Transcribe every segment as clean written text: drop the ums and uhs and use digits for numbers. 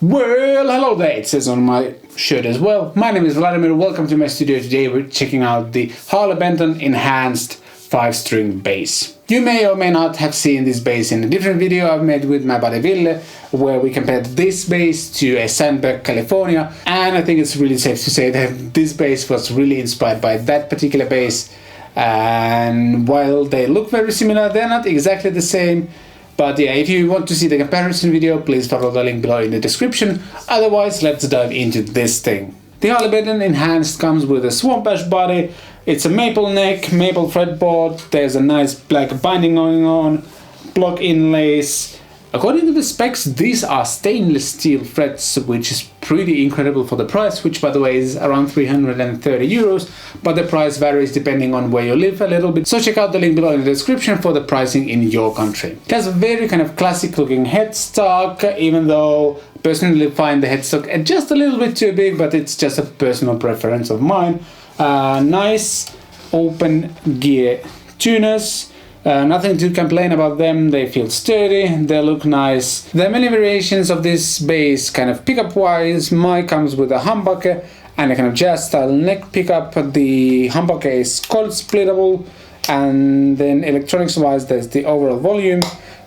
Well, hello there, it says on my shirt as well. My name is Vladimir, welcome to my studio. Today we're checking out the Harley Benton Enhanced 5-string bass. You may or may not have seen this bass in a different video I've made with my buddy Ville, where we compared this bass to a Sandberg California, and I think it's really safe to say that this bass was really inspired by that particular bass. And while they look very similar, they're not exactly the same. But yeah, if you want to see the comparison video, please follow the link below in the description. Otherwise, let's dive into this thing. The Harley Benton Enhanced comes with a swamp ash body. It's a maple neck, maple fretboard. There's a nice black binding going on, block inlays. According to the specs, these are stainless steel frets, which is pretty incredible for the price, which by the way is around 330 euros, but the price varies depending on where you live a little bit. So check out the link below in the description for the pricing in your country. It has a very kind of classic looking headstock, even though personally find the headstock just a little bit too big, but it's just a personal preference of mine. Nice open gear tuners. Nothing to complain about them, they feel sturdy, they look nice. There are many variations of this bass kind of pickup wise. Mine comes with a humbucker and a kind of jazz style neck pickup. The humbucker is coil-splittable, and then electronics wise there's the overall volume.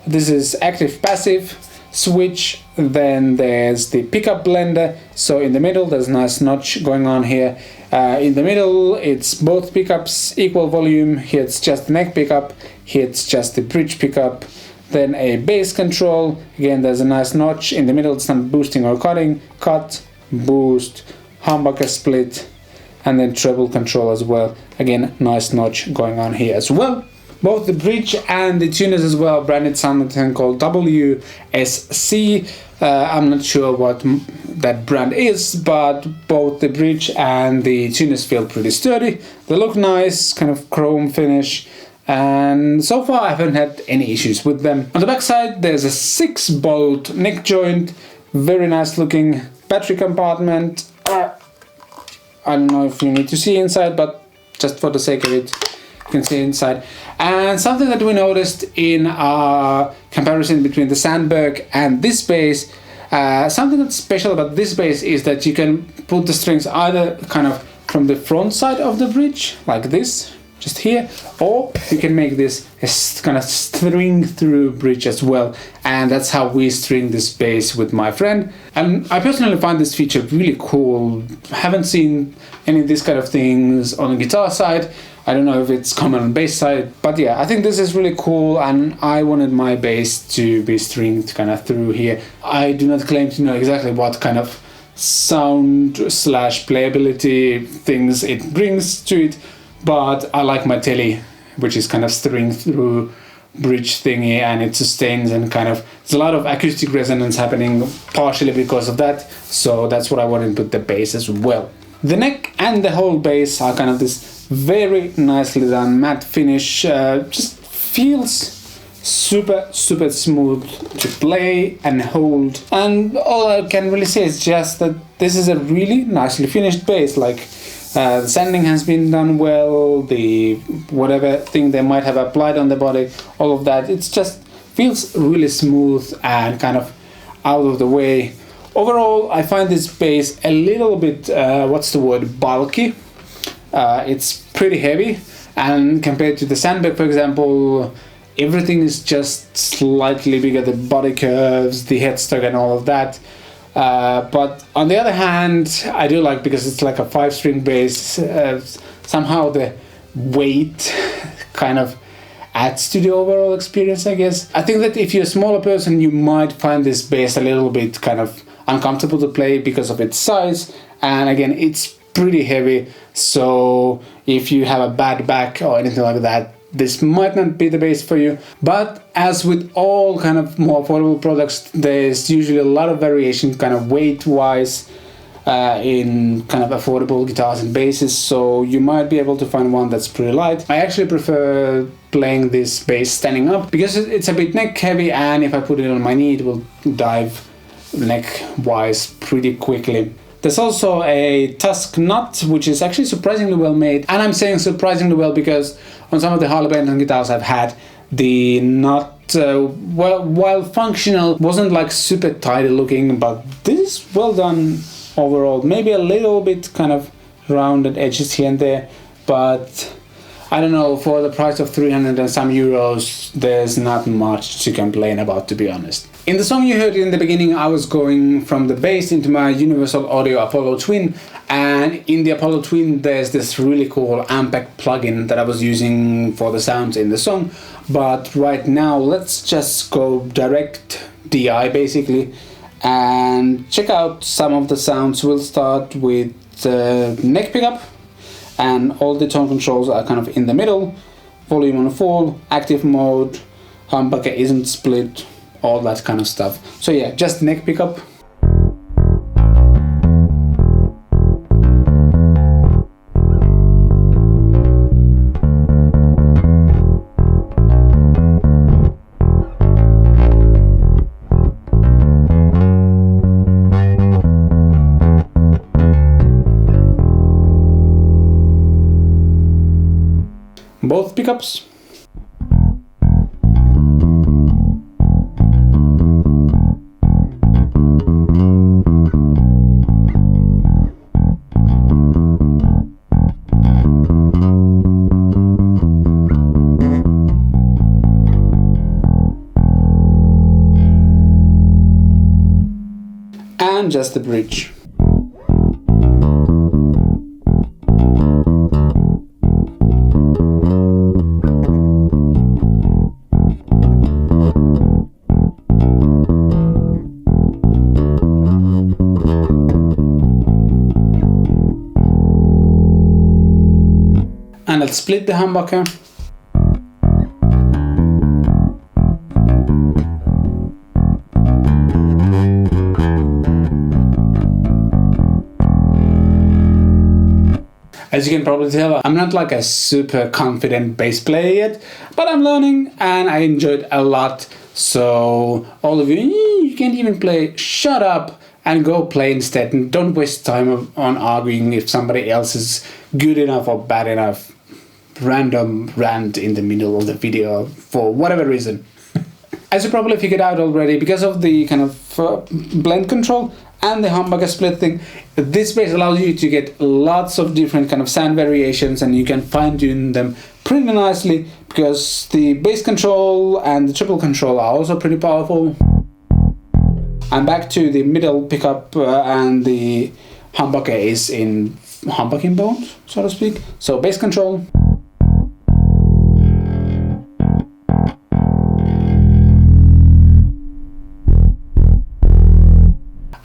This is active passive switch. Then there's the pickup blender, so in the middle there's a nice notch going on here. In the middle it's both pickups, equal volume. Here it's just the neck pickup, here it's just the bridge pickup. Then a bass control, again there's a nice notch. In the middle it's not boosting or cutting, cut, boost, humbucker split, and then treble control as well. Again, nice notch going on here as well. Both the bridge and the tuners as well branded something called WSC. I'm not sure what that brand is, but both the bridge and the tuners feel pretty sturdy. They look nice, kind of chrome finish, and so far I haven't had any issues with them. On the back side there's a 6-bolt neck joint, very nice looking battery compartment. I don't know if you need to see inside, but just for the sake of it, you can see inside. And something that we noticed in our comparison between the Sandberg and this bass, something that's special about this bass is that you can put the strings either kind of from the front side of the bridge, like this, just here, or you can make this a kind of string through bridge as well. And that's how we string this bass with my friend. And I personally find this feature really cool. I haven't seen any of these kind of things on the guitar side. I don't know if it's common on bass side, but yeah, I think this is really cool, and I wanted my bass to be stringed kind of through here. I do not claim to know exactly what kind of sound / playability things it brings to it, but I like my telly, which is kind of stringed through bridge thingy, and it sustains and kind of, there's a lot of acoustic resonance happening partially because of that, so that's what I wanted with the bass as well. The neck and the whole bass are kind of this very nicely done matte finish. Just feels super smooth to play and hold, and all I can really say is just that this is a really nicely finished bass. Like the sanding has been done well, the whatever thing they might have applied on the body, all of that, it's just feels really smooth and kind of out of the way. Overall, I find this bass a little bit bulky. It's pretty heavy, and compared to the Sandberg, for example, everything is just slightly bigger, the body curves, the headstock and all of that. But on the other hand, I do like, because it's like a 5-string bass, somehow the weight kind of adds to the overall experience, I guess. I think that if you're a smaller person, you might find this bass a little bit kind of uncomfortable to play because of its size, and again, it's pretty heavy, so if you have a bad back or anything like that, this might not be the bass for you. But as with all kind of more affordable products, there's usually a lot of variation kind of weight wise in kind of affordable guitars and basses, so you might be able to find one that's pretty light. I actually prefer playing this bass standing up because it's a bit neck heavy, and if I put it on my knee it will dive neck wise pretty quickly. There's also a tusk nut, which is actually surprisingly well made, and I'm saying surprisingly well because on some of the Harley Benton guitars I've had, the nut, while functional, wasn't like super tidy looking, but this is well done overall. Maybe a little bit kind of rounded edges here and there, but I don't know, for the price of 300 and some euros, there's not much to complain about, to be honest. In the song you heard in the beginning, I was going from the bass into my Universal Audio Apollo Twin, and in the Apollo Twin there's this really cool Ampeg plugin that I was using for the sounds in the song. But right now let's just go direct DI basically and check out some of the sounds. We'll start with the neck pickup, and all the tone controls are kind of in the middle. Volume on full, active mode, humbucker isn't split, all that kind of stuff. So yeah, just neck pickup. Both pickups. And just the bridge. And let's split the humbucker. As you can probably tell, I'm not like a super confident bass player yet, but I'm learning and I enjoyed a lot. So all of you, you can't even play, shut up and go play instead, and don't waste time on arguing if somebody else is good enough or bad enough. Random rant in the middle of the video for whatever reason. As you probably figured out already, because of the kind of blend control and the humbucker split thing, this bass allows you to get lots of different kind of sound variations, and you can fine tune them pretty nicely because the bass control and the triple control are also pretty powerful. I'm back to the middle pickup and the humbucker is in humbucking mode, so to speak. So bass control.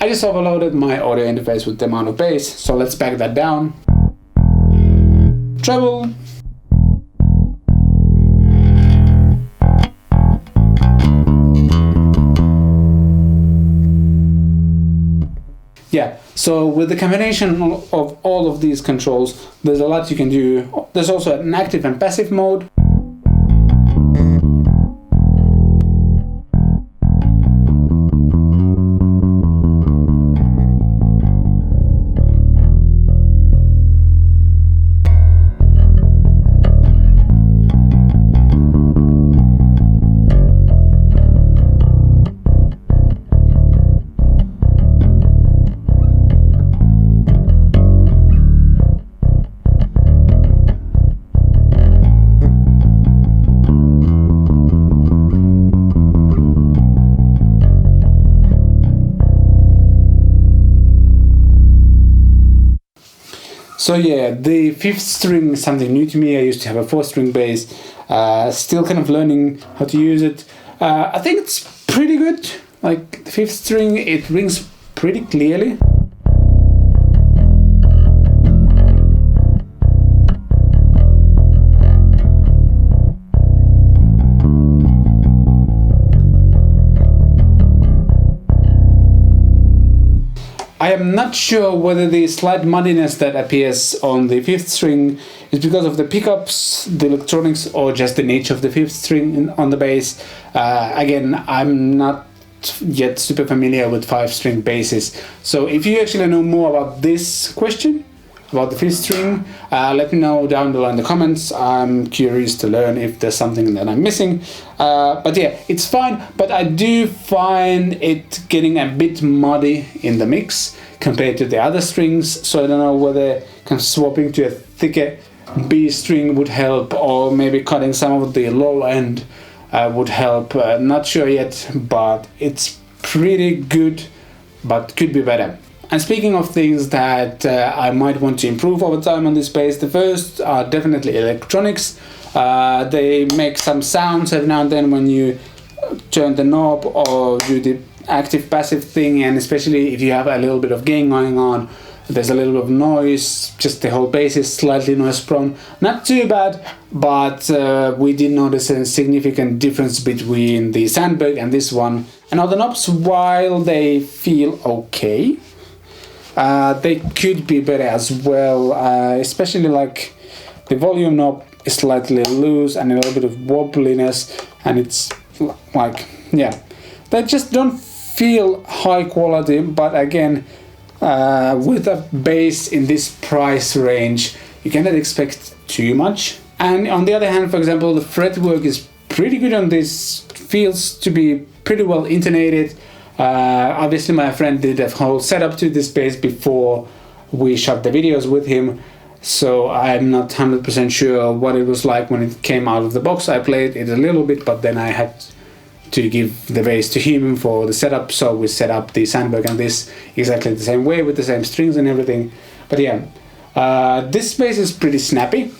I just overloaded my audio interface with the amount of bass, so let's back that down. Treble. Yeah, so with the combination of all of these controls, there's a lot you can do. There's also an active and passive mode. So yeah, the fifth string is something new to me. I used to have a 4-string bass, still kind of learning how to use it. I think it's pretty good. Like the fifth string, it rings pretty clearly. I am not sure whether the slight muddiness that appears on the fifth string is because of the pickups, the electronics, or just the nature of the fifth string on the bass. Again, I'm not yet super familiar with 5-string basses, so if you actually know more about this question, about the fifth string. Let me know down below in the comments. I'm curious to learn if there's something that I'm missing. But yeah, it's fine, but I do find it getting a bit muddy in the mix compared to the other strings, so I don't know whether kind of swapping to a thicker B string would help, or maybe cutting some of the low end would help. Not sure yet, but it's pretty good, but could be better. And speaking of things that I might want to improve over time on this bass, the first are definitely electronics. They make some sounds every now and then when you turn the knob or do the active passive thing, and especially if you have a little bit of gain going on, there's a little bit of noise. Just the whole bass is slightly noise prone. Not too bad, but we did notice a significant difference between the Sandberg and this one. And all the knobs, while they feel okay, they could be better as well, especially like the volume knob is slightly loose and a little bit of wobbliness, and it's like, yeah, they just don't feel high quality. But again, with a bass in this price range, you cannot expect too much. And on the other hand, for example, the fretwork is pretty good on this, feels to be pretty well intonated. Obviously my friend did a whole setup to this bass before we shot the videos with him, so I'm not 100% sure what it was like when it came out of the box. I played it a little bit, but then I had to give the bass to him for the setup, so we set up the Sandberg and this exactly the same way with the same strings and everything. But yeah, this bass is pretty snappy.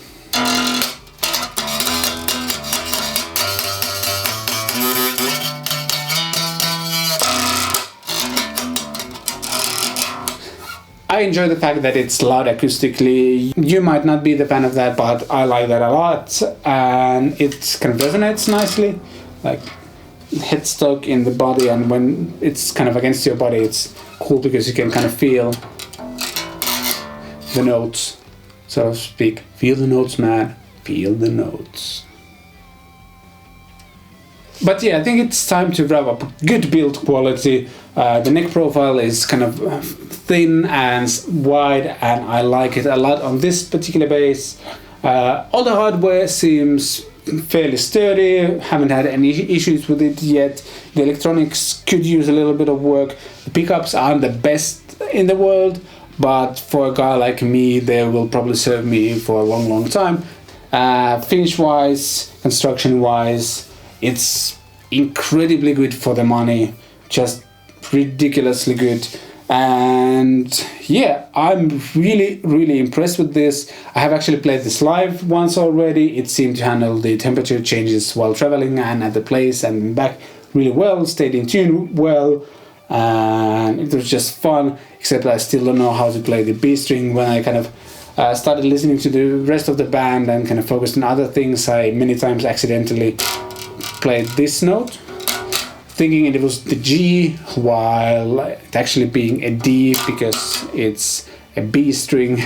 I enjoy the fact that it's loud acoustically. You might not be the fan of that, but I like that a lot, and it kind of resonates nicely, like headstock in the body, and when it's kind of against your body, it's cool because you can kind of feel the notes, so to speak. Feel the notes, man. Feel the notes. But yeah, I think it's time to wrap up. Good build quality. The neck profile is kind of thin and wide, and I like it a lot on this particular bass. All the hardware seems fairly sturdy, haven't had any issues with it yet. The electronics could use a little bit of work. The pickups aren't the best in the world, but for a guy like me, they will probably serve me for a long time. Finish wise, construction wise, it's incredibly good for the money, just ridiculously good. And yeah, I'm really impressed with this. I have actually played this live once already. It seemed to handle the temperature changes while traveling and at the place and back really well, stayed in tune well, and it was just fun, except I still don't know how to play the B string. When I kind of started listening to the rest of the band and kind of focused on other things, I many times accidentally played this note, thinking it was the G, while it actually being a D because it's a B string.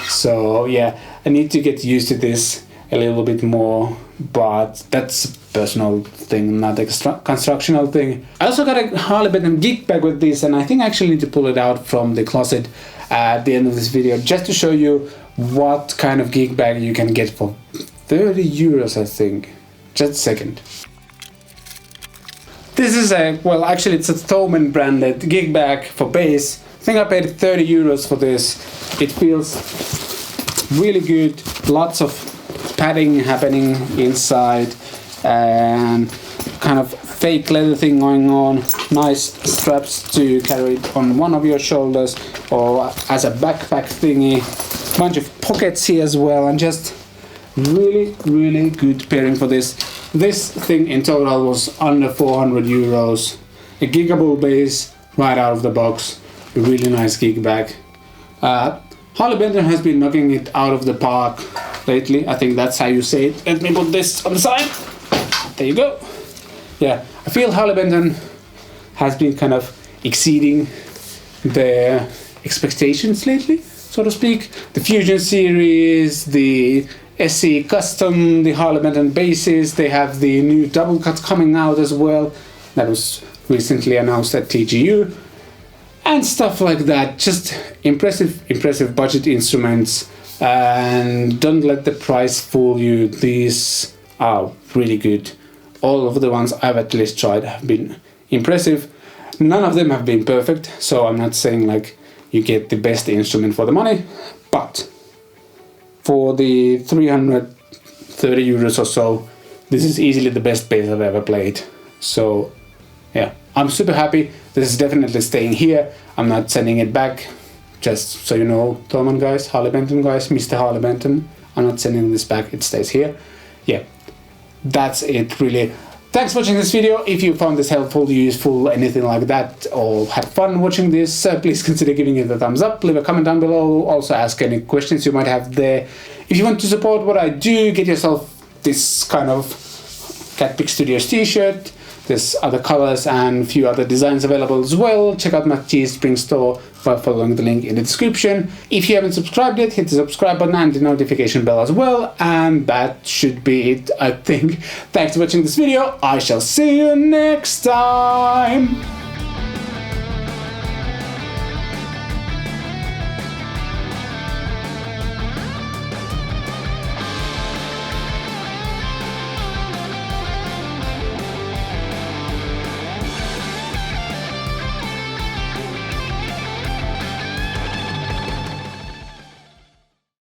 So yeah, I need to get used to this a little bit more, but that's a personal thing, not a constructional thing. I also got a Harley Benton gig bag with this, and I think I actually need to pull it out from the closet at the end of this video just to show you what kind of gig bag you can get for 30 euros, I think. Just a second. This is a, well, actually it's a Thomann branded gig bag for bass. I think I paid 30 euros for this. It feels really good. Lots of padding happening inside and kind of fake leather thing going on. Nice straps to carry it on one of your shoulders or as a backpack thingy. Bunch of pockets here as well, and just really good pairing for this. This thing in total was under 400 euros. A giggable bass right out of the box. A really nice gig bag. Harley Benton has been knocking it out of the park lately. I think that's how you say it. Let me put this on the side. There you go. Yeah, I feel Harley Benton has been kind of exceeding their expectations lately, so to speak. The Fusion series, the SE Custom, the Harley Benton basses, they have the new double cut coming out as well. That was recently announced at TGU. and stuff like that. Just impressive budget instruments, and don't let the price fool you. These are really good. All of the ones I've at least tried have been impressive. None of them have been perfect, so I'm not saying like you get the best instrument for the money, but for the 330 euros or so, this is easily the best bass I've ever played. So yeah, I'm super happy. This is definitely staying here. I'm not sending it back. Just so you know, Thomann guys, Harley Benton guys, Mr. Harley Benton, I'm not sending this back, it stays here. Yeah, that's it really. Thanks for watching this video. If you found this helpful, useful, anything like that, or had fun watching this, please consider giving it a thumbs up, leave a comment down below, also ask any questions you might have there. If you want to support what I do, get yourself this kind of Cat Pick Studios t-shirt. There's other colors and a few other designs available as well. Check out my Teespring store by following the link in the description. If you haven't subscribed yet, hit the subscribe button and the notification bell as well. And that should be it, I think. Thanks for watching this video. I shall see you next time.